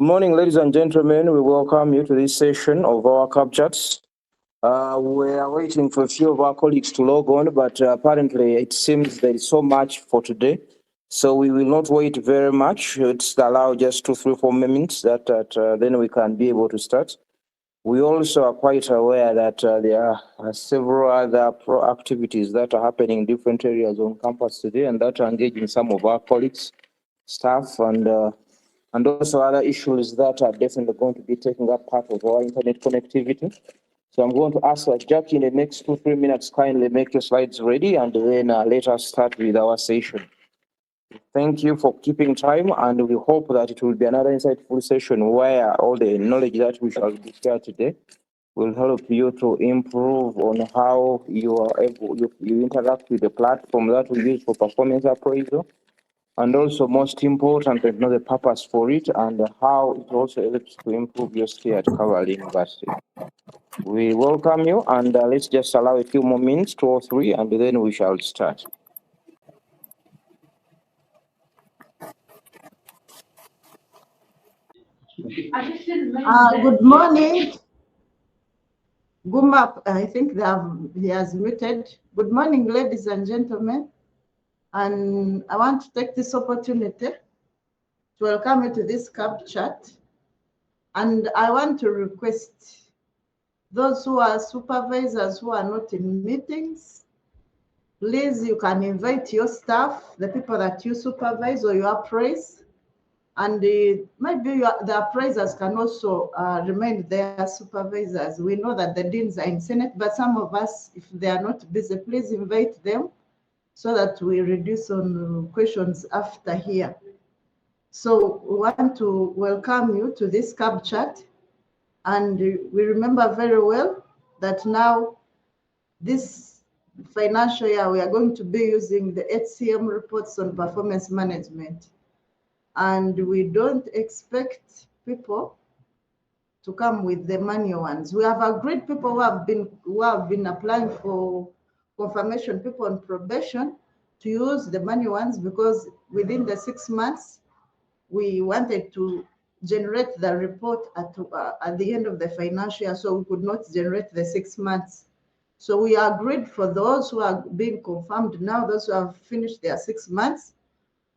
Good morning, ladies and gentlemen. We welcome you to this session of our KABChats. We are waiting for a few of our colleagues to log on, but apparently it seems there is so much for today. So we will not wait very much. It's allow just 2, 3, 4 minutes that then we can be able to start. We also are quite aware that there are several other activities that are happening in different areas on campus today, and that are engaging some of our colleagues, staff, and also other issues that are definitely going to be taking up part of our internet connectivity. So I'm going to ask Jackie in the next 2, 3 minutes, kindly make your slides ready, and then let us start with our session. Thank you for keeping time, and we hope that it will be another insightful session where all the knowledge that we shall be shared today will help you to improve on how you are able, you interact with the platform that we use for performance appraisal, and also most important, know the purpose for it and how it also helps to improve your stay at Kabale University. We welcome you, and let's just allow a few more minutes, 2 or 3, and then we shall start. Good morning. Guma, I think he has muted. Good morning, ladies and gentlemen. And I want to take this opportunity to welcome you to this KABChat. And I want to request those who are supervisors who are not in meetings, please, you can invite your staff, the people that you supervise or you appraise. And maybe the appraisers can also remain their supervisors. We know that the deans are in Senate, but some of us, if they are not busy, please invite them so that we reduce on questions after here. So we want to welcome you to this KABChat. And we remember very well that now this financial year, we are going to be using the HCM reports on performance management. And we don't expect people to come with the manual ones. We have agreed people who have been applying for confirmation, people on probation, to use the manual ones because within the 6 months, we wanted to generate the report at the end of the financial year, so we could not generate the 6 months. So we agreed for those who are being confirmed now, those who have finished their 6 months,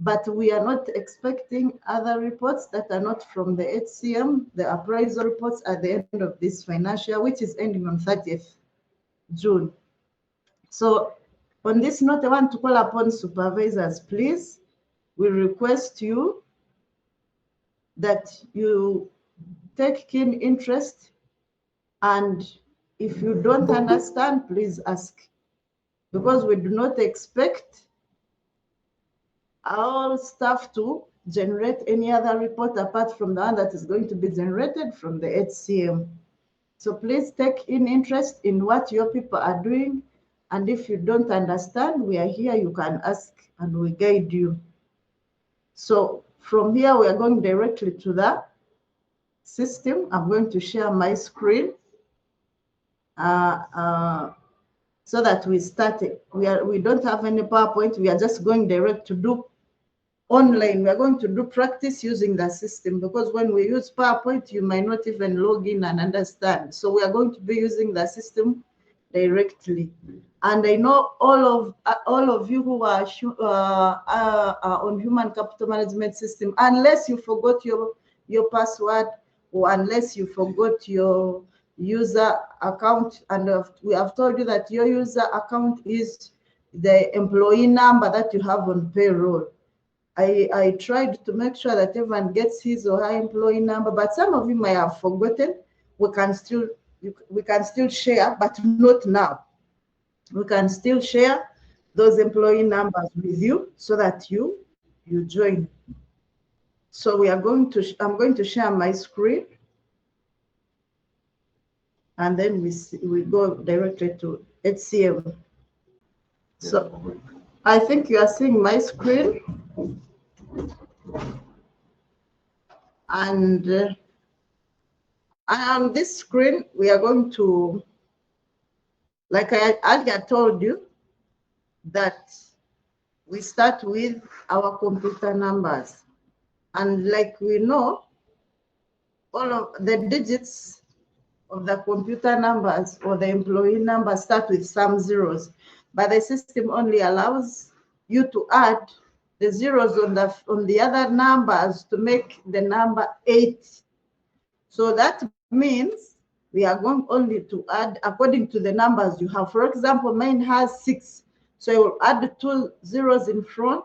but we are not expecting other reports that are not from the HCM, the appraisal reports at the end of this financial year, which is ending on 30th June. So on this note, I want to call upon supervisors, please. We request you that you take keen interest, and if you don't understand, please ask, because we do not expect our staff to generate any other report apart from the one that is going to be generated from the HCM. So please take in interest in what your people are doing. And if you don't understand, we are here, you can ask and we guide you. So from here, we are going directly to the system. I'm going to share my screen so that we start it. We don't have any PowerPoint. We are just going direct to do online. We are going to do practice using the system, because when we use PowerPoint, you might not even log in and understand. So we are going to be using the system directly. And I know all of you who are on human capital management system, unless you forgot your password or unless you forgot your user account, and we have told you that your user account is the employee number that you have on payroll. I tried to make sure that everyone gets his or her employee number, but some of you might have forgotten. We can still share, but not now. We can still share those employee numbers with you so that you join. So I'm going to share my screen, and then we go directly to HCM. So I think you are seeing my screen. And on this screen, we are going to, like I earlier told you, that we start with our computer numbers. And like we know, all of the digits of the computer numbers or the employee numbers start with some zeros, but the system only allows you to add the zeros on the other numbers to make the number 8. So that means we are going only to add according to the numbers you have. For example, mine has 6. So I will add 2 zeros in front,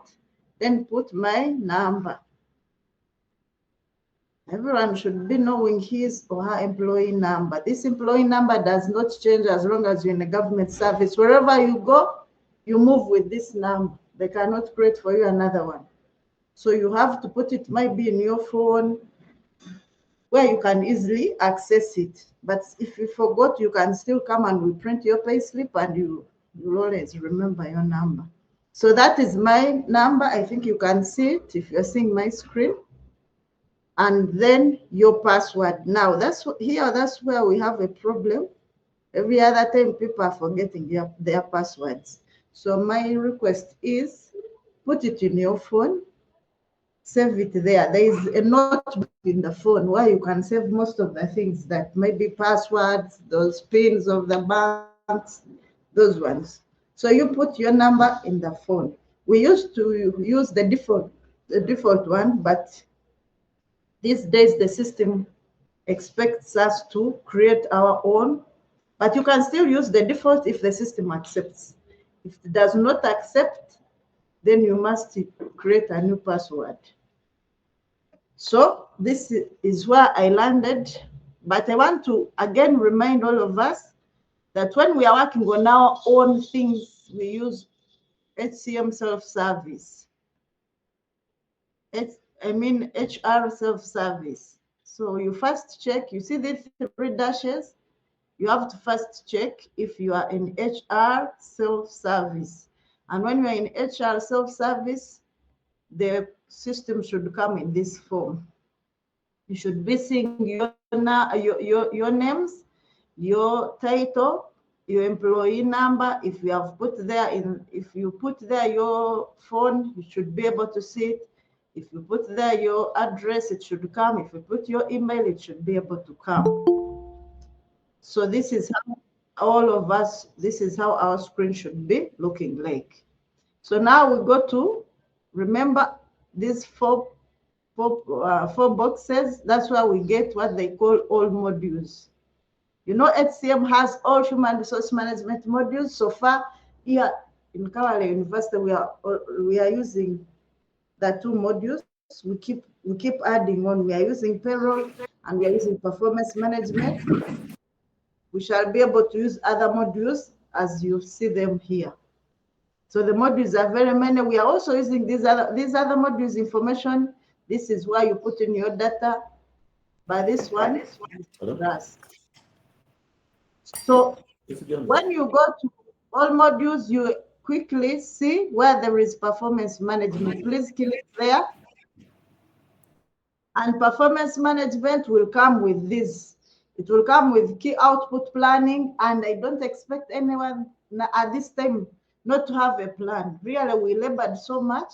then put my number. Everyone should be knowing his or her employee number. This employee number does not change as long as you're in a government service. Wherever you go, you move with this number. They cannot create for you another one. So you have to put it, might be in your phone, where you can easily access it. But if you forgot, you can still come and we print your payslip and you'll always remember your number. So that is my number. I think you can see it if you're seeing my screen. And then your password. Now that's where we have a problem. Every other time people are forgetting their passwords. So my request is put it in your phone, save it there. There is a notebook in the phone where you can save most of the things that may be passwords, those pins of the banks, those ones. So you put your number in the phone. We used to use the default one, but these days the system expects us to create our own, but you can still use the default if the system accepts. If it does not accept, then you must create a new password. So this is where I landed, but I want to again remind all of us that when we are working on our own things, we use HCM self-service. HR self-service. So you first check, you see these 3 dashes, you have to first check if you are in HR self-service. And when you are in HR self-service, the system should come in this form. You should be seeing your names, your title, your employee number. If you put there your phone, you should be able to see it. If you put there your address, it should come. If you put your email, it should be able to come. So this is how this is how our screen should be looking like. So now we go to, remember these four boxes. That's where we get what they call all modules. You know, HCM has all human resource management modules. So far here in Kabale University, we are using the 2 modules. We keep adding on. We are using payroll and we are using performance management. We shall be able to use other modules as you see them here. So the modules are very many. We are also using these other modules information. This is where you put in your data. By this one is RAS. So when you go to all modules, you quickly see where there is performance management. Please click there. And performance management will come with this. It will come with key output planning, and I don't expect anyone at this time not to have a plan. Really, we labored so much.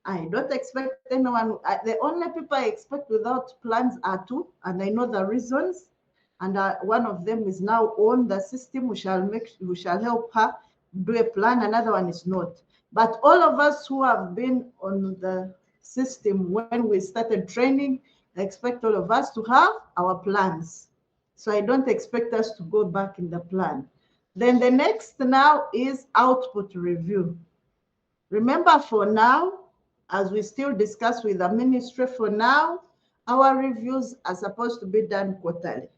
I don't expect anyone. The only people I expect without plans are 2, and I know the reasons. And one of them is now on the system. We shall help her do a plan. Another one is not. But all of us who have been on the system when we started training, I expect all of us to have our plans. So I don't expect us to go back in the plan. Then the next now is output review. Remember, for now, as we still discuss with the ministry, for now, our reviews are supposed to be done quarterly.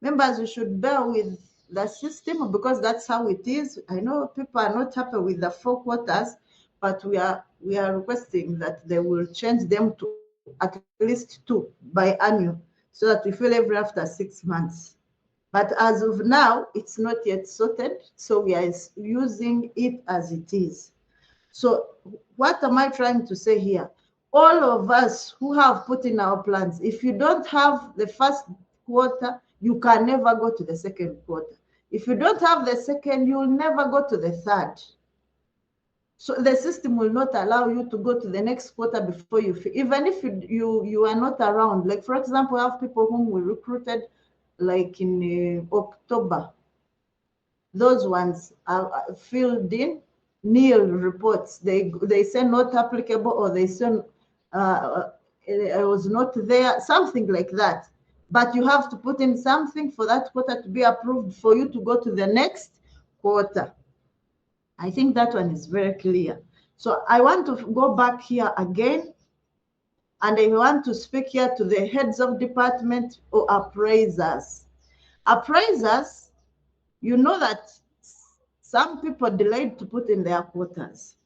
Members, you should bear with the system because that's how it is. I know people are not happy with the 4 quarters, but we are requesting that they will change them to at least 2 biannual, so that we feel every after 6 months. But as of now, it's not yet sorted, so we are using it as it is. So what am I trying to say here? All of us who have put in our plans, if you don't have the first quarter, you can never go to the second quarter. If you don't have the second, you will never go to the third. So the system will not allow you to go to the next quarter before you, even if you are not around. Like, for example, I have people whom we recruited like in October. Those ones are filled in nil reports. They say not applicable, or they say it was not there, something like that. But you have to put in something for that quarter to be approved for you to go to the next quarter. I think that one is very clear. So I want to go back here again, and I want to speak here to the heads of department or appraisers. Appraisers, you know that some people delayed to put in their quotas.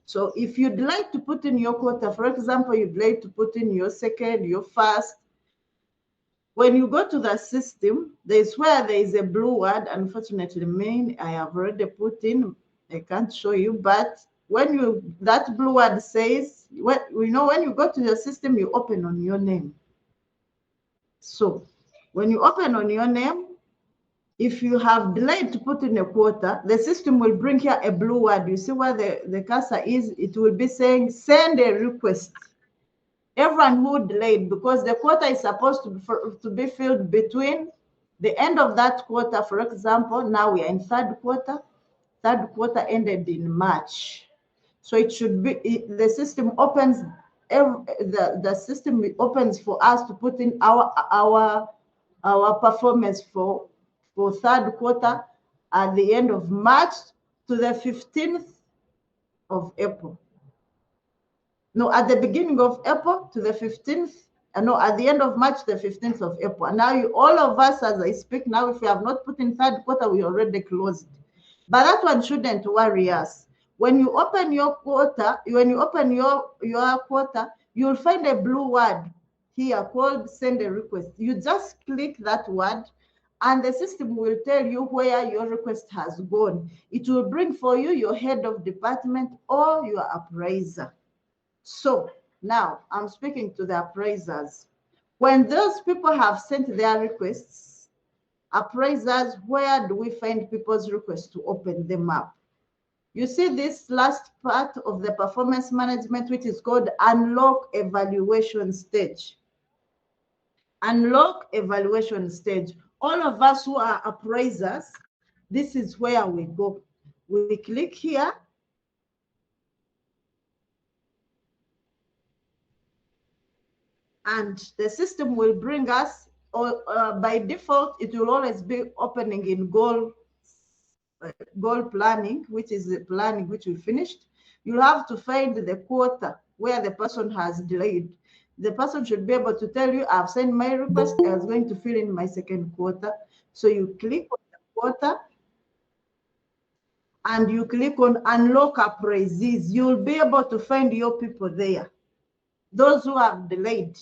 So if you delayed to put in your quota, for example, you delayed to put in your second, your first, when you go to the system, there's where there is a blue word. Unfortunately, mine I have already put in. I can't show you, but when that blue word says, when you go to the system, you open on your name. So when you open on your name, if you have delayed to put in a quota, the system will bring here a blue word. You see where the cursor is? It will be saying send a request. Everyone who delayed, because the quota is supposed to be filled between the end of that quarter. For example, now we are in third quarter. Third quarter ended in March. So it should be, the system opens, the system opens for us to put in our performance for third quarter at the end of March to the 15th of April. No, at the beginning of April to the 15th, no, at the end of March, the 15th of April. And now all of us, as I speak now, if we have not put in third quarter, we already closed. But that one shouldn't worry us. When you open your quota, when you open your quota, you'll find a blue word here called send a request. You just click that word, and the system will tell you where your request has gone. It will bring for you your head of department or your appraiser. So now I'm speaking to the appraisers. When those people have sent their requests, appraisers, where do we find people's requests to open them up? You see this last part of the performance management, which is called unlock evaluation stage. Unlock evaluation stage. All of us who are appraisers, this is where we go. We click here. And the system will bring us, or by default, it will always be opening in goal planning, which is the planning which we finished. You'll have to find the quarter where the person has delayed. The person should be able to tell you, I've sent my request, I was going to fill in my second quarter. So you click on the quarter and you click on unlock appraisees. You'll be able to find your people there. Those who have delayed,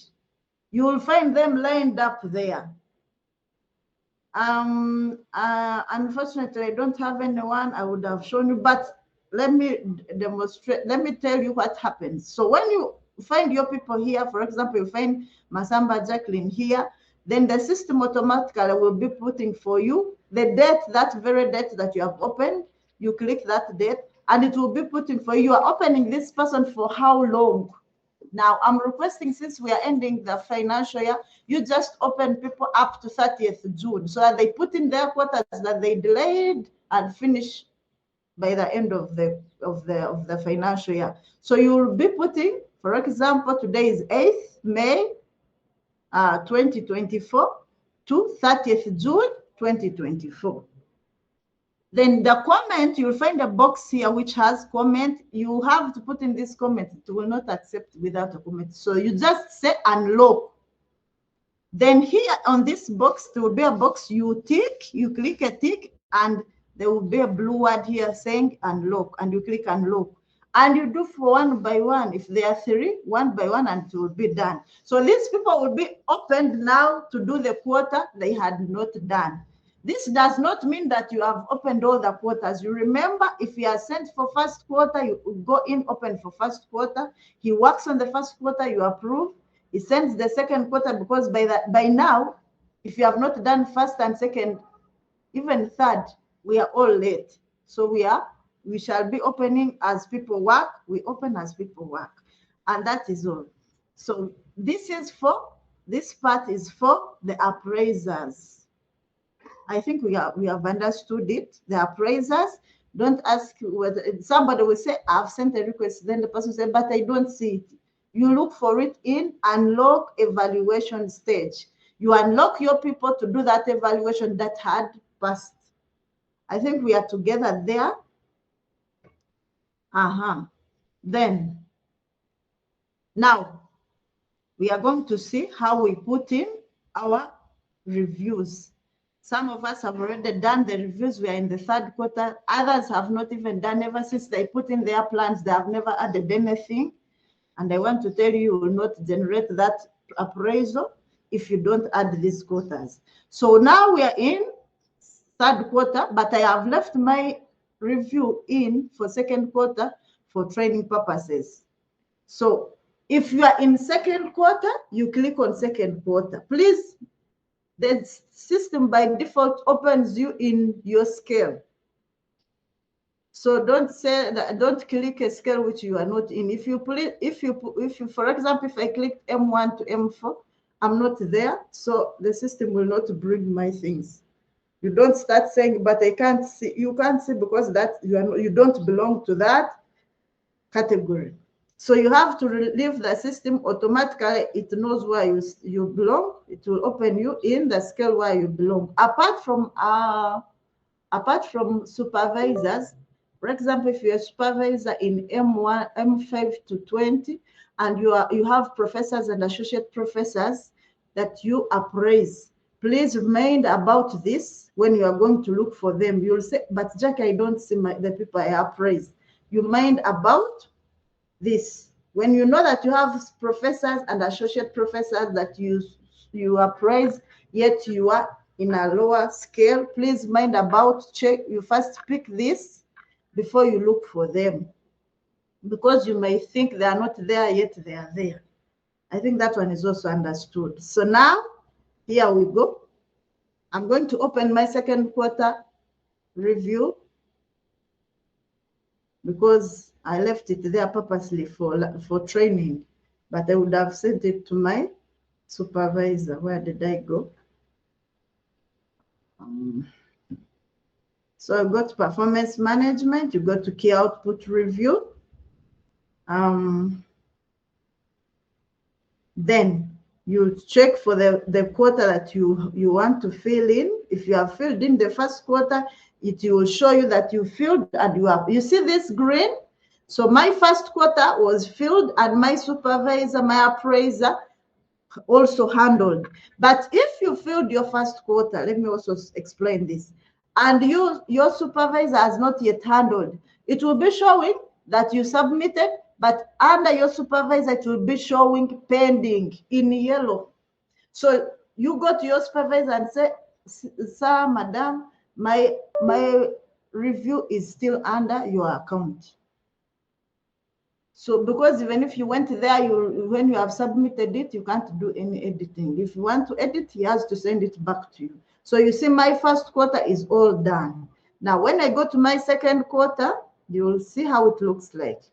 you will find them lined up there. Unfortunately, I don't have anyone I would have shown you, but let me demonstrate. Let me tell you what happens. So when you find your people here, for example, you find Masamba Jacqueline here, then the system automatically will be putting for you the date, that very date that you have opened. You click that date, and it will be putting for you. You are opening this person for how long? Now, I'm requesting, since we are ending the financial year, you just open people up to 30th June so that they put in their quotas that they delayed and finish by the end of the financial year. So you will be putting, for example, today is 8th May 2024 to 30th June 2024. Then the comment, you'll find a box here which has comment. You have to put in this comment. It will not accept without a comment. So you just say unlock. Then here on this box, there will be a box you tick. You click a tick, and there will be a blue word here saying unlock, and you click unlock. And you do for one by one. If there are 3, one by one, and it will be done. So these people will be opened now to do the quota they had not done. This does not mean that you have opened all the quotas. You remember, if you are sent for first quarter, you go in, open for first quarter. He works on the first quarter, you approve. He sends the second quarter, because by now, if you have not done first and second, even third, we are all late. So we are we shall be opening as people work. We open as people work. And that is all. So this part is for the appraisers. I think we have understood it. The appraisers, don't ask whether somebody will say, I've sent a request. Then the person will say, but I don't see it. You look for it in unlock evaluation stage. You unlock your people to do that evaluation that had passed. I think we are together there. Then, now, we are going to see how we put in our reviews. Some of us have already done the reviews. We are in the third quarter. Others have not even done. Ever since they put in their plans, they have never added anything. And I want to tell you, you will not generate that appraisal if you don't add these quarters. So now we are in third quarter, but I have left my review in for second quarter for training purposes. So if you are in second quarter, you click on second quarter. Please, the system by default opens you in your scale. So don't say that, don't click a scale which you are not in. If you, for example, if I click M1 to M4, I'm not there. So the system will not bring my things. You don't start saying, but I can't see. You can't see because that you don't belong to that category. So you have to leave the system automatically. It knows where you belong. It will open you in the scale where you belong. Apart from supervisors, for example, if you're a supervisor in M1, M5 to 20, and you have professors and associate professors that you appraise, please mind about this when you are going to look for them. You'll say, but Jackie, I don't see the people I appraise. You mind about this. When you know that you have professors and associate professors that you appraise, yet you are in a lower scale, please mind about check. You first pick this before you look for them, because you may think they are not there, yet they are there. I think that one is also understood. So now, here we go. I'm going to open my second quarter review because I left it there purposely for training, but I would have sent it to my supervisor. Where did I go? So I got performance management. You go to key output review. Then you check for the quarter that you want to fill in. If you have filled in the first quarter, it will show you that you filled and you see this green. So my first quarter was filled and my supervisor, my appraiser also handled. But if you filled your first quarter, let me also explain this, and your supervisor has not yet handled, it will be showing that you submitted, but under your supervisor, it will be showing pending in yellow. So you go to your supervisor and say, sir, madam, my review is still under your account. So because even if you went there, when you have submitted it, you can't do any editing. If you want to edit, he has to send it back to you. So you see my first quarter is all done. Now, when I go to my second quarter, you will see how it looks like.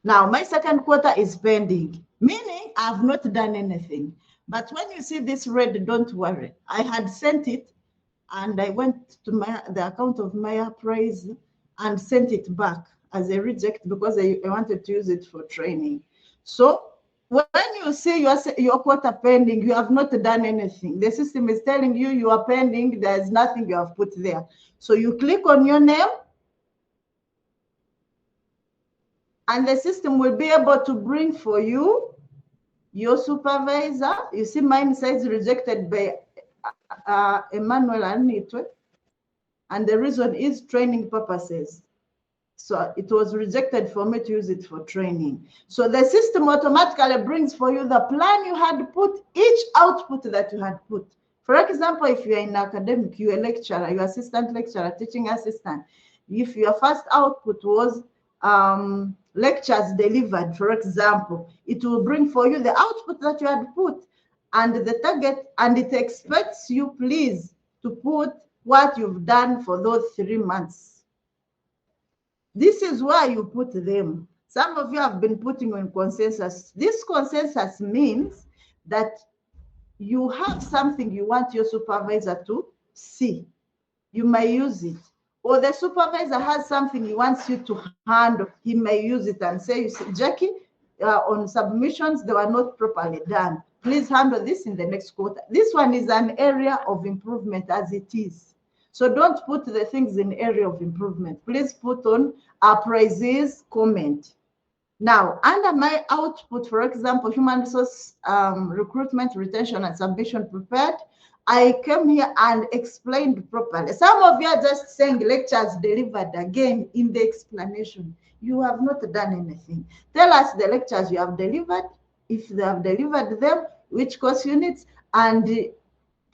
Now, my second quarter is pending, meaning I've not done anything. But when you see this red, don't worry. I had sent it, and I went to the account of my appraisal and sent it back as a reject because I wanted to use it for training. So when you see your quarter pending, you have not done anything. The system is telling you you are pending. There's nothing you have put there. So you click on your name, and the system will be able to bring for you your supervisor. You see mine says rejected by Emmanuel Anitwe, and the reason is training purposes. So it was rejected for me to use it for training. So the system automatically brings for you the plan you had put, each output that you had put. For example, if you're in academic, you're a lecturer, you're assistant lecturer, teaching assistant. If your first output was lectures delivered, for example, it will bring for you the output that you had put and the target, and it expects you, please, to put what you've done for those 3 months. This is where you put them. Some of you have been putting on consensus. This consensus means that you have something you want your supervisor to see. You may use it. Or the supervisor has something he wants you to handle. He may use it and say, Jackie, on submissions, they were not properly done. Please handle this in the next quarter. This one is an area of improvement as it is. So don't put the things in area of improvement. Please put on appraisees comment. Now, under my output, for example, human resource recruitment, retention, and submission prepared, I came here and explained properly. Some of you are just saying lectures delivered again in the explanation. You have not done anything. Tell us the lectures you have delivered, if they have delivered them, which course units, and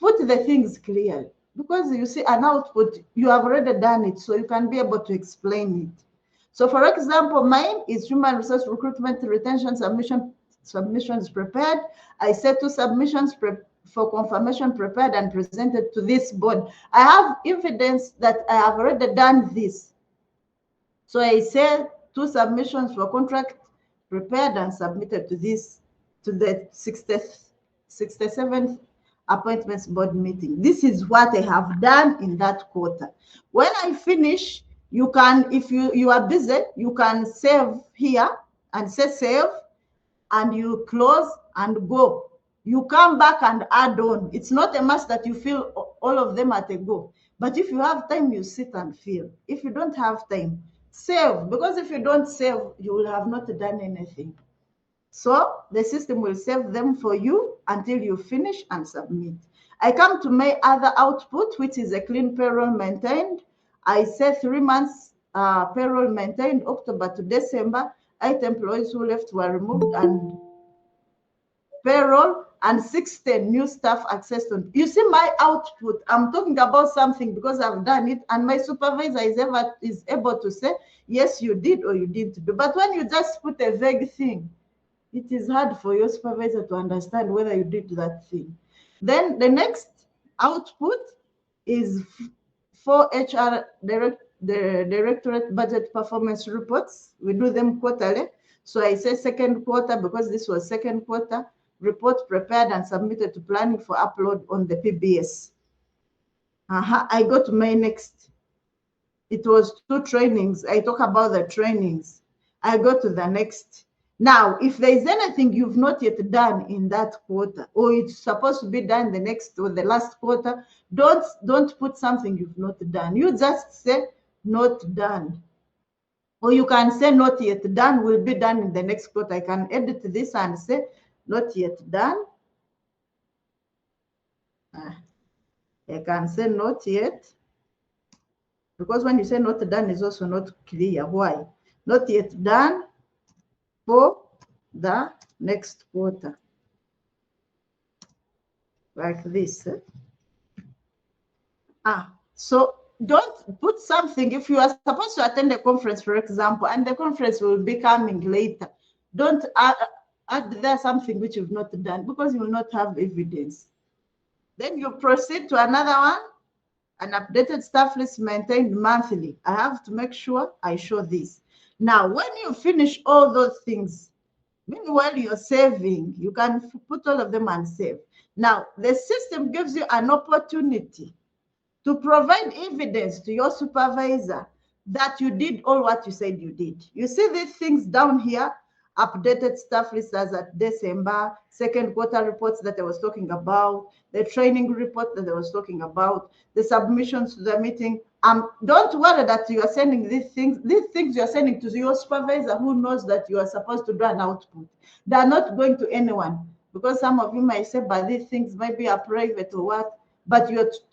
put the things clearly. Because you see an output, you have already done it, so you can be able to explain it. So for example, mine is human resource recruitment, retention, submissions prepared. I said 2 submissions for confirmation prepared and presented to this board. I have evidence that I have already done this. So I said 2 submissions for contract prepared and submitted to this, to the 67th appointments board meeting. This is what I have done in that quarter. When I finish, you can, if you are busy, you can save here and say save, and you close and go. You come back and add on. It's not a must that you fill all of them at a go. But if you have time, you sit and fill. If you don't have time, save. Because if you don't save, you will have not done anything. So the system will save them for you until you finish and submit. I come to my other output, which is a clean payroll maintained. I say 3 months payroll maintained, October to December. 8 employees who left were removed and payroll, and 60 new staff accessed on. You see my output. I'm talking about something because I've done it, and my supervisor is able to say, yes, you did or you didn't do. But when you just put a vague thing, it is hard for your supervisor to understand whether you did that thing. Then the next output is for HR the Directorate Budget Performance Reports. We do them quarterly. So I say second quarter because this was second quarter. Report prepared and submitted to planning for upload on the PBS. I go to my next. It was 2 trainings. I talk about the trainings. I go to the next. Now, if there is anything you've not yet done in that quarter, or it's supposed to be done the next or the last quarter, don't put something you've not done. You just say not done. Or you can say not yet done, will be done in the next quarter. I can edit this and say not yet done. I can say not yet. Because when you say not done, it's also not clear. Why? Not yet done for the next quarter. Like this. So don't put something, if you are supposed to attend a conference, for example, and the conference will be coming later, don't add there something which you've not done, because you will not have evidence. Then you proceed to another one. An updated staff list maintained monthly. I have to make sure I show this. Now, when you finish all those things, meanwhile you're saving, you can put all of them and save. Now, the system gives you an opportunity to provide evidence to your supervisor that you did all what you said you did. You see these things down here, updated staff list as at December, second quarter reports that I was talking about, the training report that I was talking about, the submissions to the meeting. Don't worry that you are sending these things you are sending to your supervisor who knows that you are supposed to do an output. They are not going to anyone, because some of you might say, but these things might be a private or what, but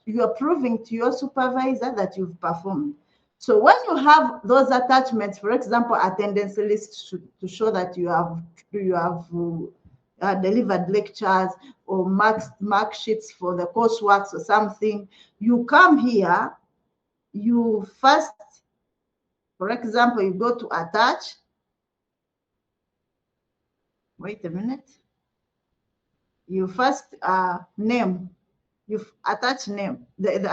you are proving to your supervisor that you've performed. So when you have those attachments, for example, attendance lists to show that you have delivered lectures or mark sheets for the coursework or something, you come here, you first, for example, you go to attach. Wait a minute. You first name you attach name, the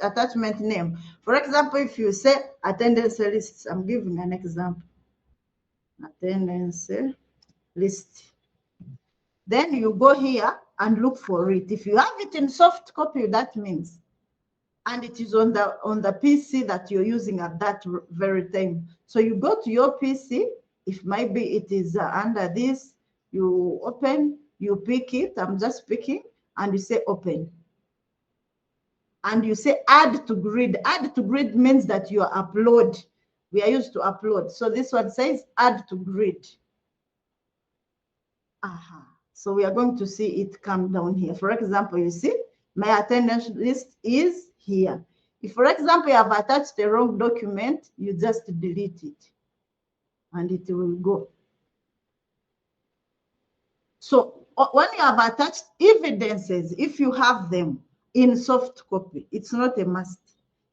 attachment name. For example, if you say attendance lists, I'm giving an example. Attendance list. Then you go here and look for it. If you have it in soft copy, that means, and it is on the PC that you're using at that very time. So you go to your PC, if maybe it is under this, you open, you pick it, I'm just picking, and you say open. And you say add to grid. Add to grid means that you upload. We are used to upload. So this one says add to grid. So we are going to see it come down here. For example, you see, my attendance list is here. If, for example, you have attached the wrong document, you just delete it and it will go. So when you have attached evidences, if you have them in soft copy, it's not a must.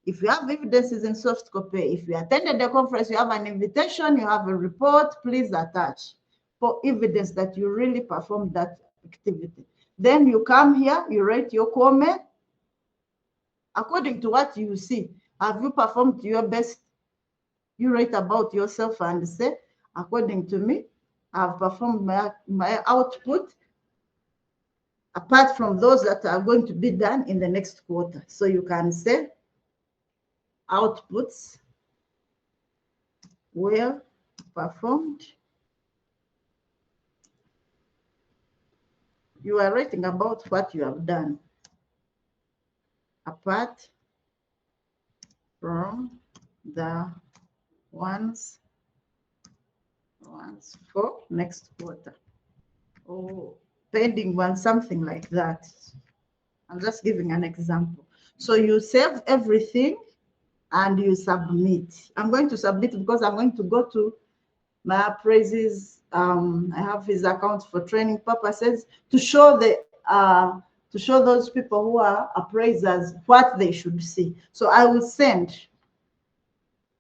If you have evidences in soft copy, if you attended the conference, you have an invitation, you have a report, please attach for evidence that you really performed that activity. Then you come here, you write your comment according to what you see. Have you performed your best? You write about yourself and say, according to me, I've performed my output apart from those that are going to be done in the next quarter. So you can say outputs were performed. You are writing about what you have done apart from the ones for next quarter. Oh, pending one, something like that. I'm just giving an example. So you save everything and you submit. I'm going to submit because I'm going to go to my appraises. I have his account for training purposes to show those people who are appraisers what they should see. So I will send,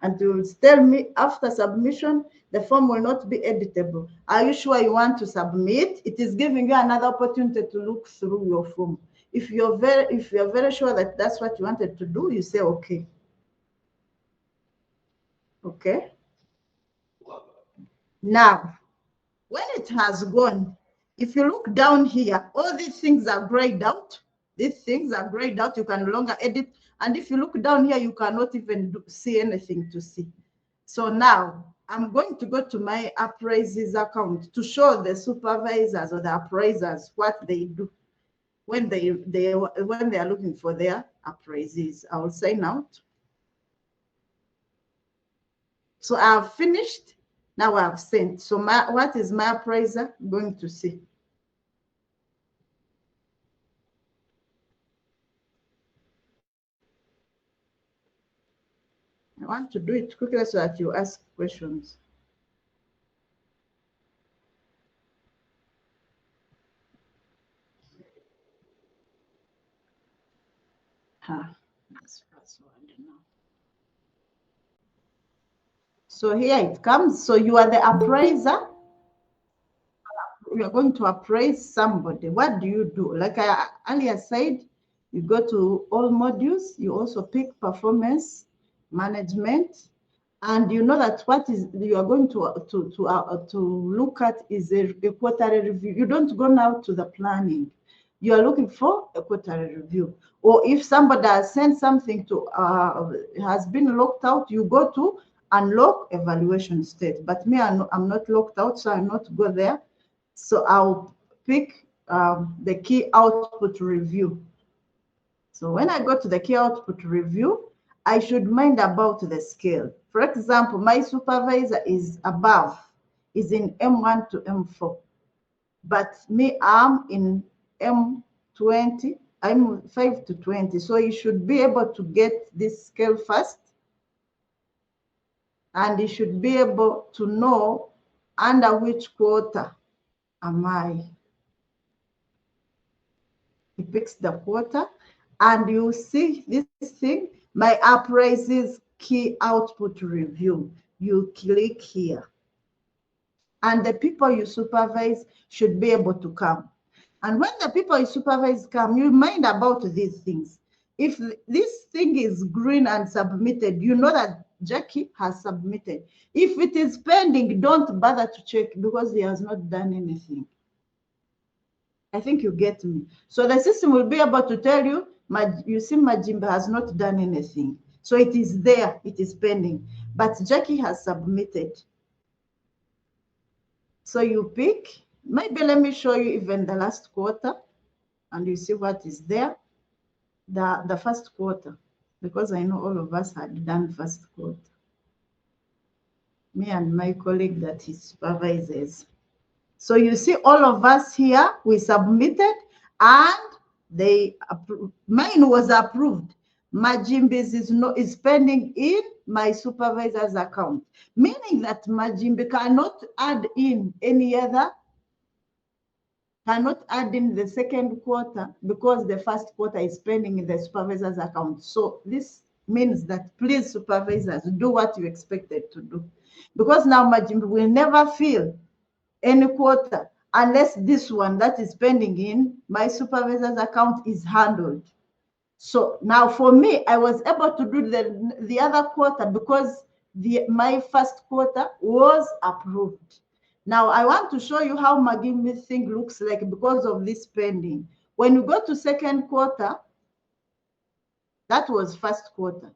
and you will tell me after submission, the form will not be editable. Are you sure you want to submit? It is giving you another opportunity to look through your form. If you're very sure that that's what you wanted to do, you say okay. Okay. Now, when it has gone, if you look down here, all these things are grayed out. These things are grayed out. You can no longer edit. And if you look down here, you cannot even see anything to see. So now I'm going to go to my appraises account to show the supervisors or the appraisers what they do when they are looking for their appraises. I will sign out. So I've finished. Now I've sent. So what is my appraiser going to see? I want to do it quickly so that you ask questions. So here it comes. So you are the appraiser. You are going to appraise somebody. What do you do? Like I earlier said, you go to all modules. You also pick performance management, and you know that what is you are going to look at is a quarterly review. You don't go now to the planning. You are looking for a quarterly review. Or if somebody has sent something to has been locked out, you go to unlock evaluation state. But me, I'm not locked out, so I'll not go there. So I'll pick the key output review. So when I go to the key output review, I should mind about the scale. For example, my supervisor is above, is in M1 to M4. But me, I'm in M20, I'm 5 to 20. So you should be able to get this scale first. And you should be able to know under which quarter am I. He picks the quarter, and you see this thing, my appraises key output review. You click here. And the people you supervise should be able to come. And when the people you supervise come, you mind about these things. If this thing is green and submitted, you know that Jackie has submitted. If it is pending, don't bother to check because he has not done anything. I think you get me. So the system will be able to tell you, you see Majimba has not done anything. So it is there, it is pending. But Jackie has submitted. So you pick, maybe let me show you even the last quarter and you see what is there. The first quarter, because I know all of us had done first quarter. Me and my colleague that he supervises. So you see all of us here, we submitted and mine was approved. Majimbi's is pending in my supervisor's account, meaning that Majimbi cannot add in any other, cannot add in the second quarter because the first quarter is pending in the supervisor's account. So this means that please supervisors, do what you expected to do. Because now Majimbi will never fill any quarter unless this one that is pending in my supervisor's account is handled. So now for me, I was able to do the other quarter because my first quarter was approved. Now I want to show you how Magimbi thing looks like because of this pending. When you go to second quarter, that was first quarter.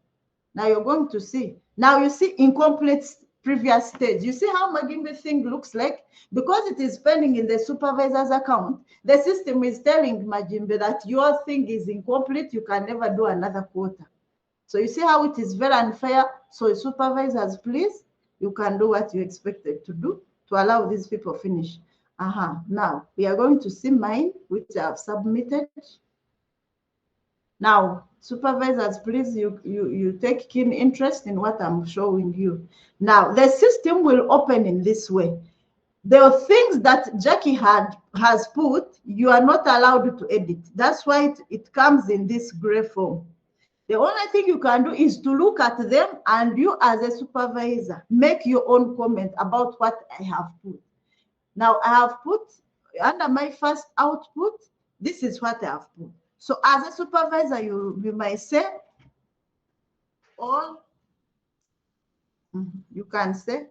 Now you're going to see. Now you see incomplete previous stage. You see how Magimbi thing looks like? Because it is pending in the supervisor's account, the system is telling Magimbi that your thing is incomplete. You can never do another quarter. So you see how it is very unfair. So supervisors, please, you can do what you expected to do to allow these people finish. Now we are going to see mine, which I have submitted. Now, supervisors, please, you take keen interest in what I'm showing you. Now, the system will open in this way. The things that Jackie has put, you are not allowed to edit. That's why it comes in this gray form. The only thing you can do is to look at them and you as a supervisor, make your own comment about what I have put. Now, I have put under my first output, this is what I have put. So as a supervisor, you might say all, you can say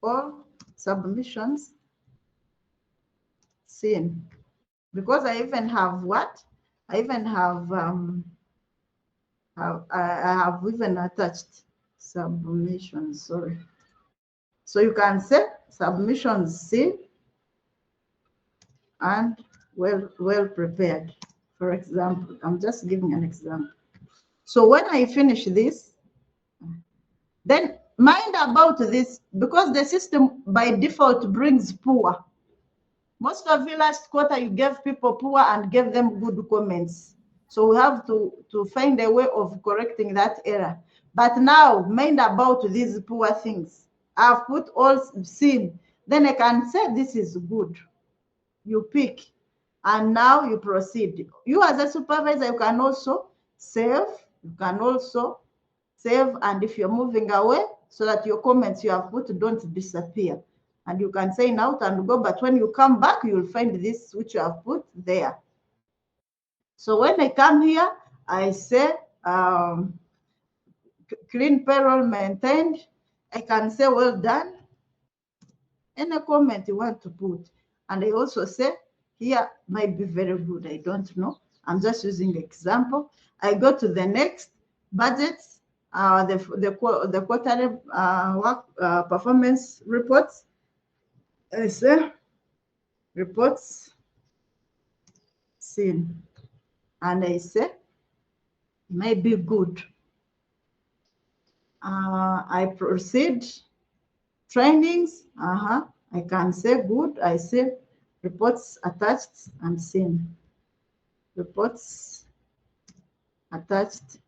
all submissions seen. Because I even have what? I even have, I have even attached submissions, sorry. So you can say submissions seen and well prepared. For example, I'm just giving an example. So when I finish this, then mind about this, because the system by default brings poor. Most of you last quarter, you gave people poor and gave them good comments. So we have to find a way of correcting that error. But now, mind about these poor things. I've put all seen. Then I can say this is good. You pick. And now you proceed. You as a supervisor, you can also save. You can also save, and if you're moving away, so that your comments you have put don't disappear. And you can sign out and go, but when you come back, you'll find this which you have put there. So when I come here, I say clean payroll maintained. I can say well done. Any comment you want to put. And I also say here might be very good. I don't know. I'm just using example. I go to the next budgets. The quarterly work performance reports. I say reports seen, and I say maybe good. I proceed trainings. I can say good. I say reports attached and seen. Reports attached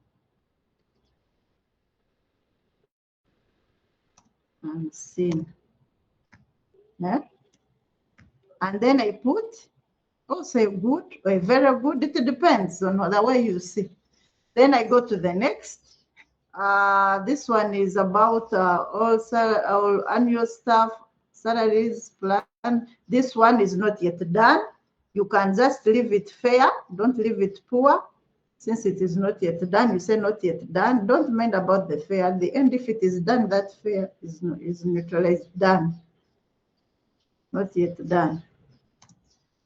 and seen. Yeah. And then I put also good or very good. It depends on the way you see. Then I go to the next. This one is about all annual staff salaries plan. This one is not yet done. You can just leave it fair, don't leave it poor. Since it is not yet done, you say not yet done. Don't mind about the fair. At the end, if it is done, that fair is neutralized, done. Not yet done.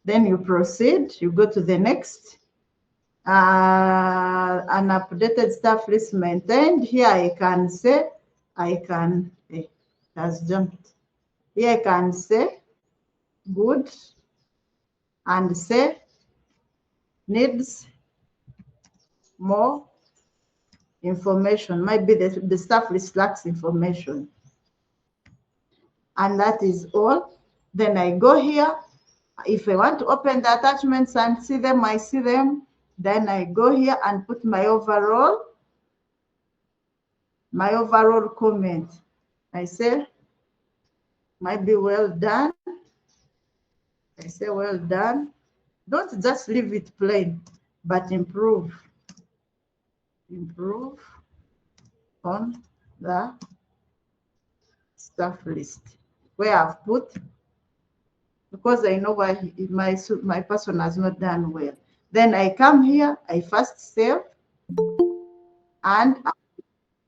Then you proceed, you go to the next. An updated staff list maintained. Here I can say, it has jumped. Here I can say good and say needs more information. Maybe the staff list lacks information. And that is all. Then I go here. If I want to open the attachments and see them, I see them. Then I go here and put my overall comment. I say, might be well done. I say, well done. Don't just leave it plain, but improve on the staff list where I've put, because I know why my person has not done well. Then I come here, I first save, and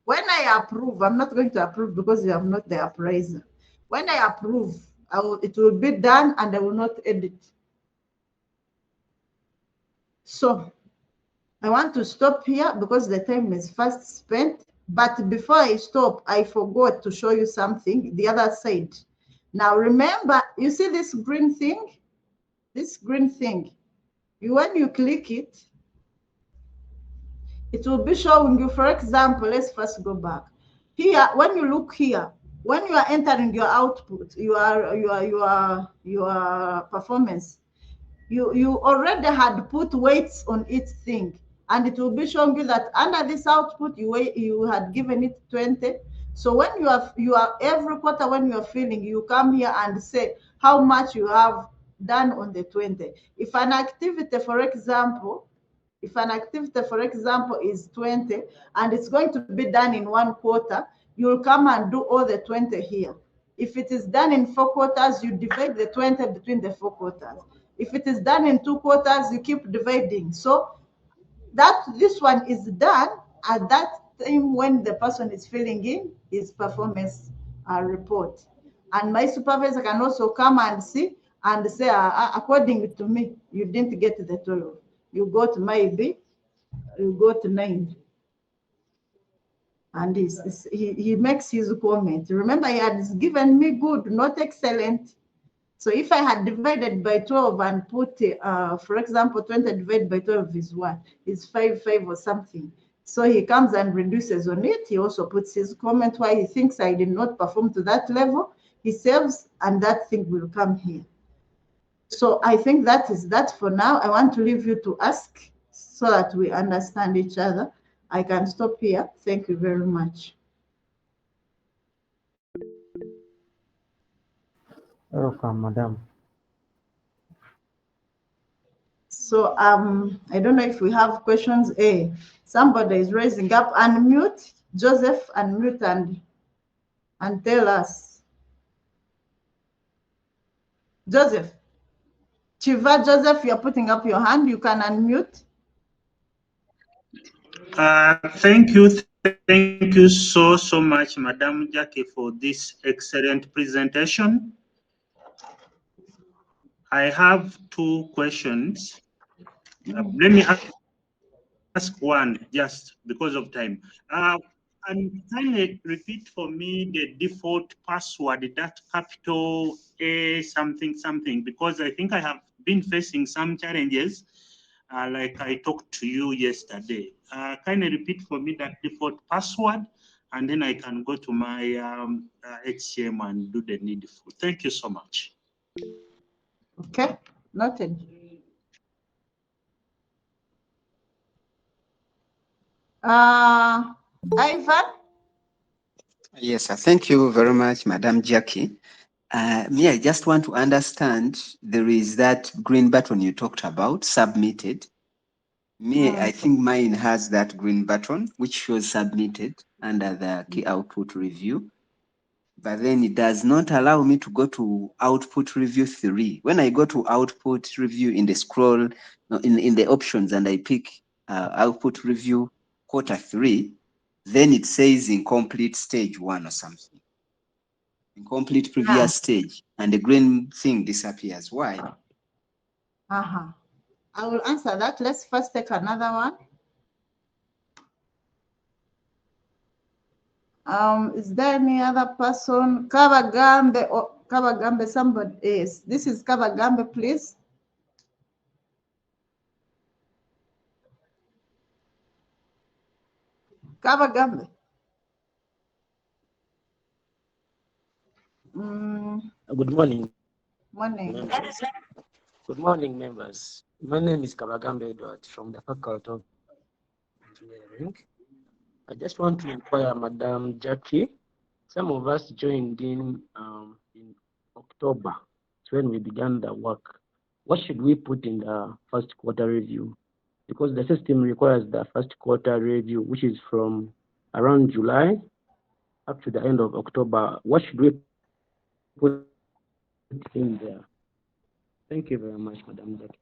when I approve, I'm not going to approve because I'm not the appraiser. When I approve, it will be done and I will not edit. So I want to stop here because the time is fast spent. But before I stop, I forgot to show you something, the other side. Now remember, you see this green thing? This green thing. When you click it, it will be showing you, for example, let's first go back. Here, when you look here, when you are entering your output, your performance, you already had put weights on each thing, and it will be showing you that under this output you had given it 20. So when you are every quarter, when you are filling, you come here and say how much you have done on the 20. If an activity, for example, is 20 and it's going to be done in 1 quarter, you'll come and do all the 20 here. If it is done in 4 quarters, you divide the 20 between the 4 quarters. If it is done in 2 quarters, you keep dividing. So this one is done at that time when the person is filling in his performance report. And my supervisor can also come and see and say, according to me, you didn't get the 12. You got maybe, you got 9. And he makes his comment. Remember, he has given me good, not excellent. So if I had divided by 12 and put, for example, 20 divided by 12 is what? Is 5 or something. So he comes and reduces on it. He also puts his comment why he thinks I did not perform to that level. He saves, and that thing will come here. So I think that is that for now. I want to leave you to ask so that we understand each other. I can stop here. Thank you very much. Welcome, madam. So I don't know if we have questions. Somebody is raising up. Unmute, Joseph, unmute and tell us. Joseph. Chiva Joseph, you're putting up your hand. You can unmute. Thank you so much, Madam Jackie, for this excellent presentation. I have 2 questions. Let me ask one just because of time. And kindly repeat for me the default password, that capital A something, because I think I have been facing some challenges. Like I talked to you yesterday. Kindly repeat for me that default password, and then I can go to my HCM and do the needful. Thank you so much. Okay, noted. Ivan? Yes, thank you very much, Madam Jackie. I just want to understand, there is that green button you talked about, submitted. I think mine has that green button, which shows submitted under the key output review. but then it does not allow me to go to output review 3. When I go to output review in the scroll, no, in the options, and I pick output review quarter 3, then it says incomplete stage 1 or something. Incomplete previous stage, and the green thing disappears. Why? I will answer that. Let's first take another one. Is there any other person? Kabagambe or Kabagambe, somebody is. This is Kabagambe, please. Kabagambe. Good morning. Morning. Members. Good morning, members. My name is Kabagambe Edward from the Faculty of Engineering. I just want to inquire, Madam Jackie. Some of us joined in October, when we began the work. What should we put in the first quarter review? Because the system requires the first quarter review, which is from around July up to the end of October. What should we put in there? Thank you very much, Madam Jackie.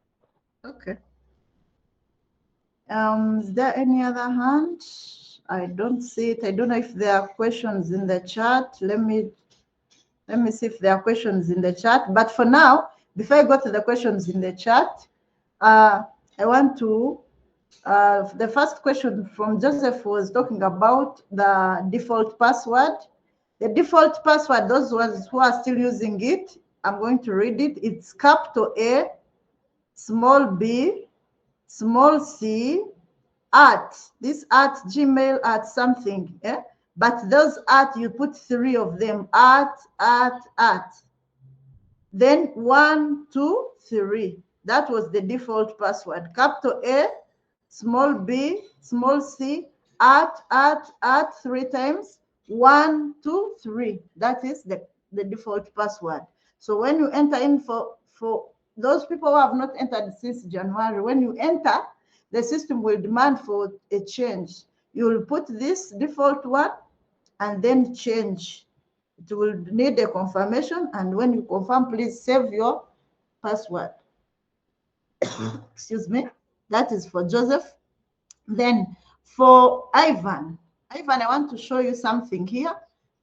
Okay. Is there any other hand? I don't see it. I don't know if there are questions in the chat. Let me see if there are questions in the chat. But for now, before I go to the questions in the chat, I want to, the first question from Joseph was talking about the default password. The default password, those ones who are still using it, I'm going to read it. It's capital A, small b, small c, at, this at Gmail at something, yeah? But those at, you put 3 of them, at. Then 1, 2, 3. That was the default password. Capital A, small b, small c, at 3 times, 1, 2, 3. That is the default password. So when you enter in for those people who have not entered since January, when you enter, the system will demand for a change. You will put this default one and then change. It will need a confirmation, and when you confirm, please save your password. Excuse me. That is for Joseph. Then for Ivan, I want to show you something here.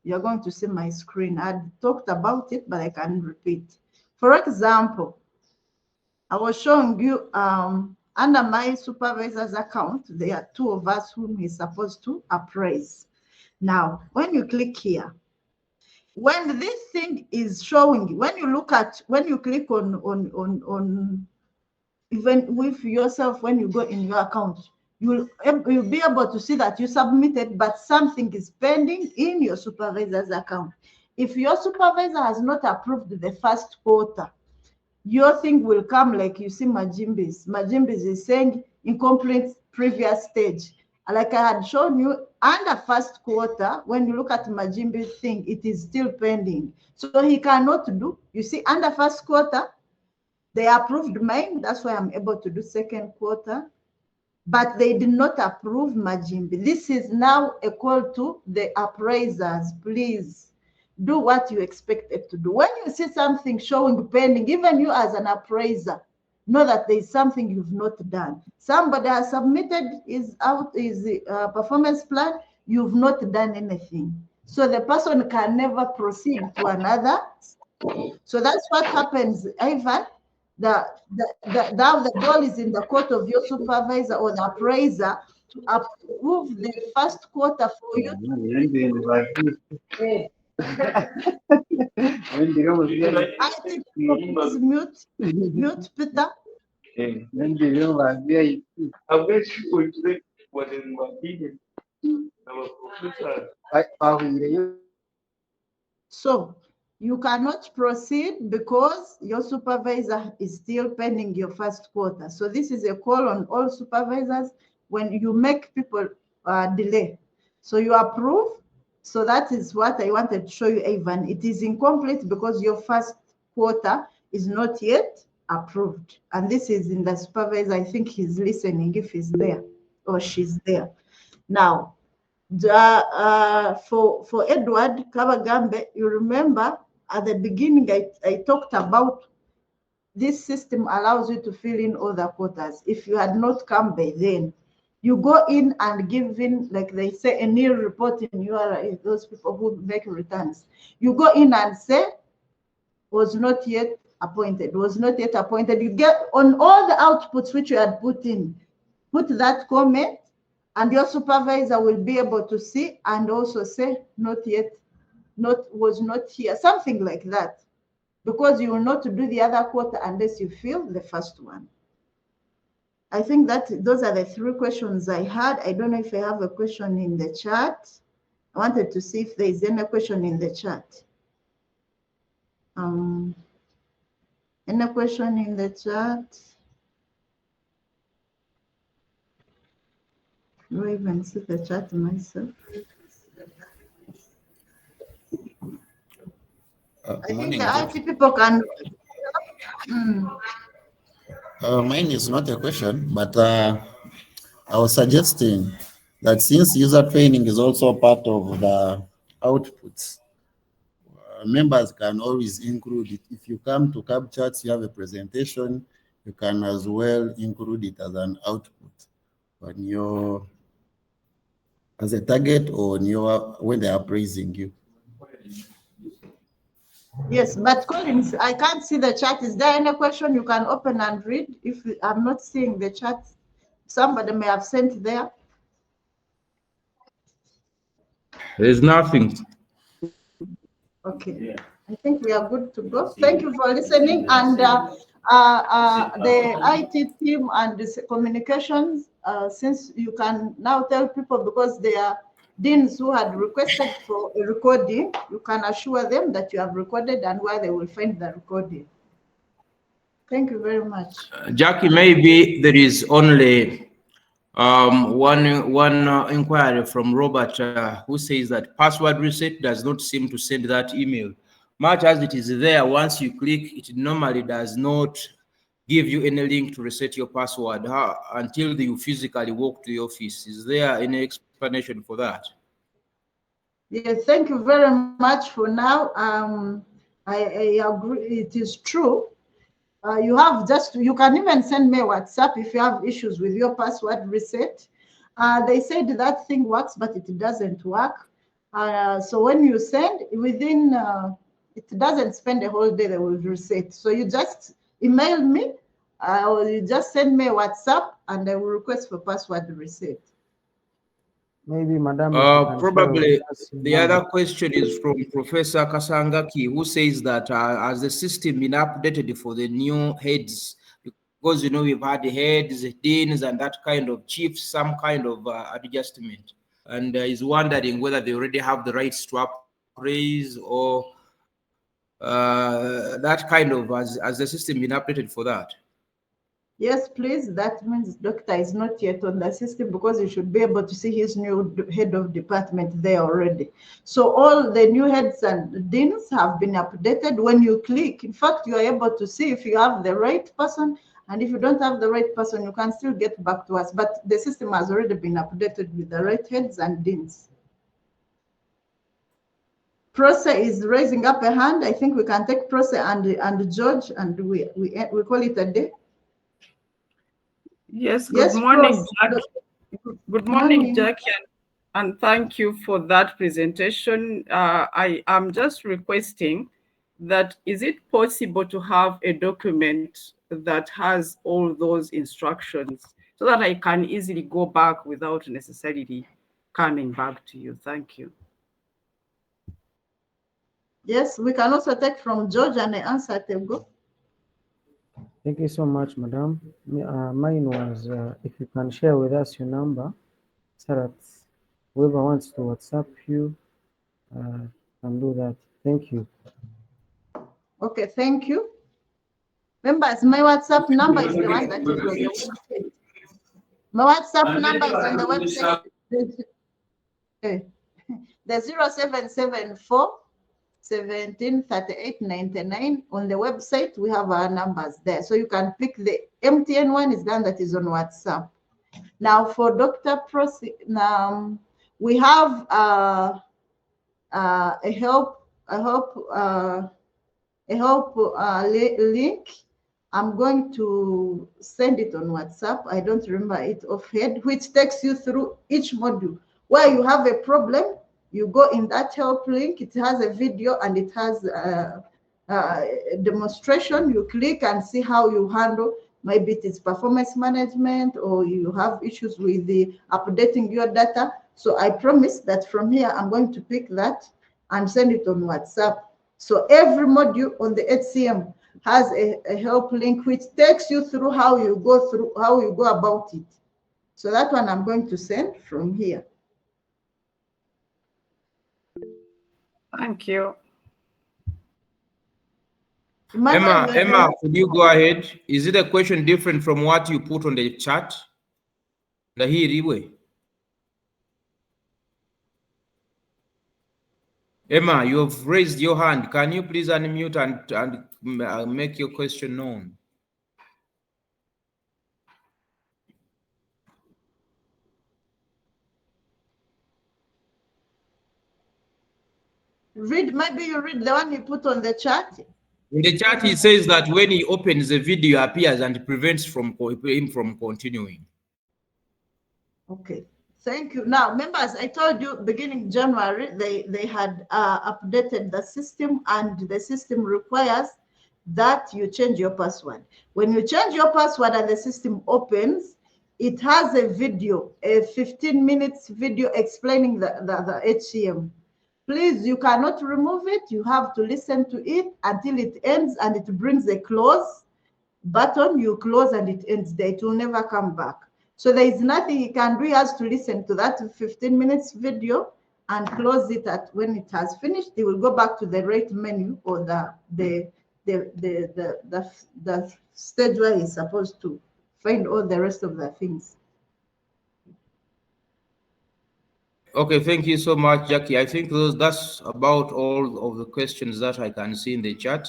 You're going to see my screen. I talked about it, but I can repeat. For example, I was showing you under my supervisor's account, there are 2 of us whom he's supposed to appraise. Now, when you click here, when this thing is showing, when you click on even with yourself, when you go in your account, you'll be able to see that you submitted, but something is pending in your supervisor's account. If your supervisor has not approved the first quarter, your thing will come like you see Majimbi's. Majimbi's is saying incomplete previous stage. Like I had shown you, under first quarter, when you look at Majimbi's thing, it is still pending. So he cannot do, you see, under first quarter, they approved mine. That's why I'm able to do second quarter. But they did not approve Majimbi. This is now a call to the appraisers. Please do what you expected to do. When you see something showing pending, even you as an appraiser, know that there is something you've not done. Somebody has submitted his performance plan, you've not done anything. So the person can never proceed to another. So that's what happens, Ivan. The ball is in the court of your supervisor or the appraiser to approve the first quarter for you. I think please mute Peter. So you cannot proceed because your supervisor is still pending your first quarter. So this is a call on all supervisors when you make people delay. So you approve. So that is what I wanted to show you, Ivan. It is incomplete because your first quarter is not yet approved. And this is in the supervisor. I think he's listening if he's there or she's there. Now, For Edward Kabagambe, you remember at the beginning I talked about this system allows you to fill in all the quotas. If you had not come by then, you go in and give in, like they say, a nil report in URA, those people who make returns. You go in and say, was not yet appointed, was not yet appointed. You get on all the outputs which you had put in, put that comment, and your supervisor will be able to see and also say, not yet, was not here, something like that. Because you will not do the other quota unless you fill the first one. I think that those are the 3 questions I had. I don't know if I have a question in the chat. I wanted to see if there is any question in the chat. Any question in the chat? I don't even see the chat myself. I think the IT people can. Mine is not a question, but I was suggesting that since user training is also part of the outputs, members can always include it. If you come to KABChats, you have a presentation, you can as well include it as an output on your, as a target or on your, when they are praising you. Yes, but Collins, I can't see the chat. Is there any question you can open and read? If I'm not seeing the chat, somebody may have sent there. There's nothing. Okay, I think we are good to go. Thank you for listening. And the IT team and the communications, since you can now tell people, because they are deans who had requested for a recording, you can assure them that you have recorded and where they will find the recording. Thank you very much. Jackie, maybe there is only one inquiry from Robert who says that password reset does not seem to send that email. Much as it is there, once you click, it normally does not give you any link to reset your password until you physically walk to the office. Is there any explanation for that? Yes, thank you very much for now. I agree, it is true. You can even send me a WhatsApp if you have issues with your password reset. They said that thing works, but it doesn't work. So when you send, within, it doesn't spend a whole day, they will reset. So you just email me, or you just send me a WhatsApp, and I will request for password reset. Maybe, Madam. Probably the other question is from Professor Kasangaki, who says that has the system been updated for the new heads? Because, you know, we've had the heads, the deans, and that kind of chiefs, some kind of adjustment. And is wondering whether they already have the rights to appraise or that kind of, has the system been updated for that? Yes, please. That means doctor is not yet on the system, because you should be able to see his new head of department there already. So all the new heads and deans have been updated. When you click, in fact, you are able to see if you have the right person, and if you don't have the right person, you can still get back to us. But the system has already been updated with the right heads and deans. Prose is raising up a hand. I think we can take Prose and George, and we call it a day. Yes, good morning, Jackie. Good morning, Jackie, and thank you for that presentation. I am just requesting that, is it possible to have a document that has all those instructions so that I can easily go back without necessarily coming back to you? Thank you. Yes, we can also take from George and answer Tego. Thank you so much, Madam. Mine was, if you can share with us your number, so that whoever wants to WhatsApp you can do that. Thank you. Okay, thank you. Members, my WhatsApp number is the one that is on the website. My WhatsApp number is on the website. The 0774 17 38 99. On the website, we have our numbers there. So you can pick the MTN one, is the one that is on WhatsApp. Now for Dr. Prosi, We have a link. I'm going to send it on WhatsApp. I don't remember it offhand, which takes you through each module. Where you have a problem, you go in that help link. It has a video and it has a demonstration. You click and see how you handle. Maybe it is performance management, or you have issues with the updating your data. So I promise that from here, I'm going to pick that and send it on WhatsApp. So every module on the HCM has a help link which takes you through how you go about it. So that one I'm going to send from here. Thank you. Emma, could you go ahead? Is it a question different from what you put on the chat? Emma, you have raised your hand. Can you please unmute and make your question known? Maybe you read the one you put on the chat. In the chat, he says that when he opens, the video appears and prevents him from continuing. Okay, thank you. Now, members, I told you beginning January, they had updated the system, and the system requires that you change your password. When you change your password and the system opens, it has a video, a 15 minutes video explaining the HCM. Please, you cannot remove it. You have to listen to it until it ends, and it brings a close button. You close and it ends there. It will never come back. So there is nothing he can do. He has to listen to that 15 minutes video and close it at when it has finished. He will go back to the rate menu or the stage where he's supposed to find all the rest of the things. Okay, thank you so much, Jackie. I think that's about all of the questions that I can see in the chat.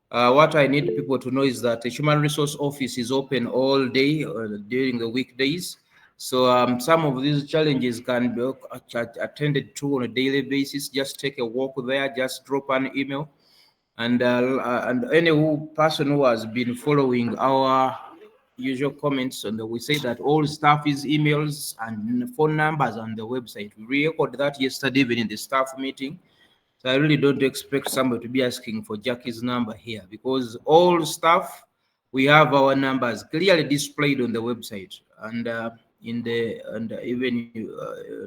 What I need people to know is that the Human Resource Office is open all day during the weekdays. So some of these challenges can be attended to on a daily basis. Just take a walk there, just drop an email. And any person who has been following our usual comments, and we say that all staff is emails and phone numbers on the website. We recorded that yesterday even in the staff meeting. So I really don't expect somebody to be asking for Jackie's number here, because all staff, we have our numbers clearly displayed on the website and even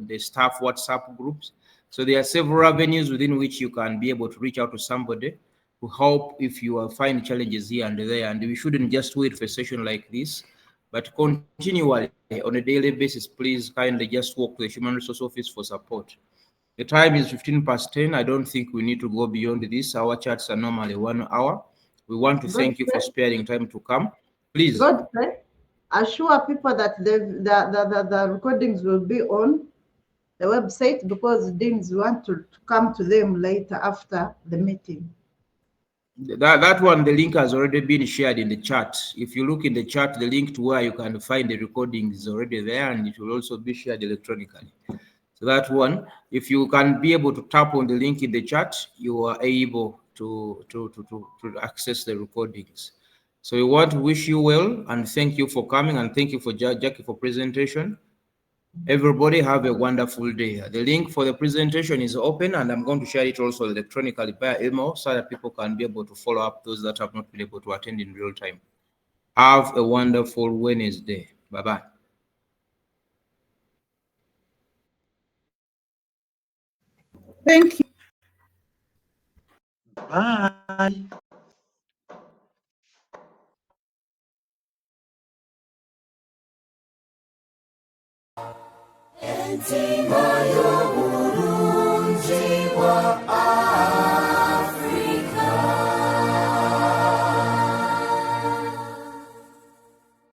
the staff WhatsApp groups. So there are several avenues within which you can be able to reach out to somebody to help if you find challenges here and there. And we shouldn't just wait for a session like this, but continually on a daily basis, please kindly just walk to the Human Resource Office for support. The time is 10:15. I don't think we need to go beyond this. Our chats are normally 1 hour. We want to thank you for sparing time to come. Please. Godfrey, assure people that the recordings will be on the website, because deans want to come to them later after the meeting. That one, the link has already been shared in the chat. If you look in the chat, the link to where you can find the recording is already there, and it will also be shared electronically. So that one, if you can be able to tap on the link in the chat, you are able to access the recordings. So we want to wish you well and thank you for coming, and thank you for Jackie for presentation. Everybody have a wonderful day. The link for the presentation is open, and I'm going to share it also electronically via email so that people can be able to follow up those that have not been able to attend in real time. Have a wonderful Wednesday. Bye-bye. Thank you. Bye. Enzima y'obulungi bwa